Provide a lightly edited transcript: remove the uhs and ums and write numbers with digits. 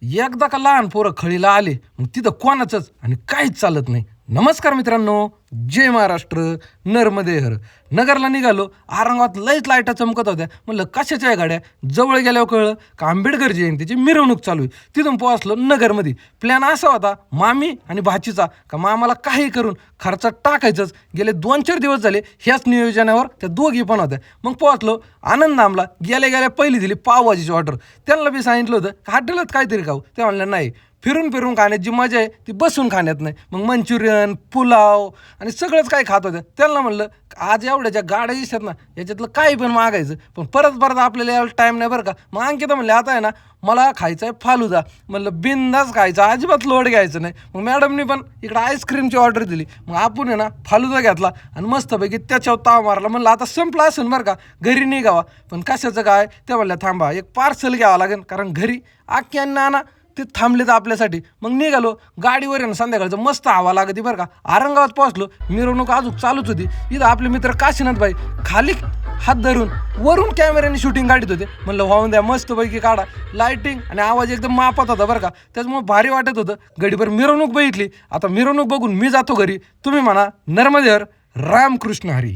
एकदा का लहान पोरं खळीला आले मग तिथं कोणाचंच आणि काहीच चालत नाही. नमस्कार मित्रांनो, जय महाराष्ट्र. नर्मदे हर. नगरला निघालो. औरंगाबाद लईच लाईटा चमकत होत्या. म्हणलं कशाच्या आहे गाड्या. जवळ गेल्यावर कळलं का आंबेडकर जयंतीची मिरवणूक चालू आहे. तिथून पोहोचलो नगरमध्ये. प्लॅन असा होता मामी आणि भाचीचा का मामाला काही करून खर्चात टाकायचंच. गेले 2-4 दिवस झाले ह्याच नियोजनावर त्या दोघी पण होत्या. मग पोहोचलो आनंद नामला. गेल्या गेल्या पहिली दिली पावभाजीची ऑर्डर. त्यांना बी सांगितलं होतं हॉटेलात काहीतरी खाऊ. ते म्हणलं नाही, फिरून फिरून खाण्यात जी मजा आहे ती बसून खाण्यात नाही. मग मंचुरियन, पुलाव आणि सगळंच काही खात होत्या. त्यांना म्हणलं आज एवढ्या ज्या गाड्या दिसतात ना याच्यातलं काही पण मागायचं, पण परत परत आपल्याला यायला टाईम नाही बरं का. मग अंकिता म्हणले आता आहे ना मला खायचं आहे फालुदा. म्हणलं बिंदास खायचा, अजिबात लोड घ्यायचं नाही. मग मॅडमनी पण इकडं आईस्क्रीमची ऑर्डर दिली. मग आपण आहे ना फालुदा घेतला आणि मस्तपैकी त्याच्यावर ताव मारला. म्हणलं आता संपलं असेल बरं का, घरी निघावा. पण कशाचं काय ते म्हणलं थांबा एक पार्सल घ्यावं लागेल, कारण घरी आख्या नाना ते थांबलेत आपल्यासाठी. मग निघालो. गाडीवर आहे ना संध्याकाळचं मस्त हवा लागते बरं का. औरंगाबाद पोहोचलो. मिरवणूक अजून चालूच होती. इथं आपले मित्र काशीनाथ भाई खाली हात धरून वरून कॅमेऱ्याने शूटिंग काढत होते. म्हणलं वाहून द्या, मस्तपैकी काढा. लाईटिंग आणि आवाज एकदम मापात होता बरं का. त्याच्यामुळे भारी वाटत होतं. गडीभर मिरवणूक बघितली. आता मिरवणूक बघून मी जातो घरी. तुम्ही म्हणा नर्मदे हर, रामकृष्ण हरी.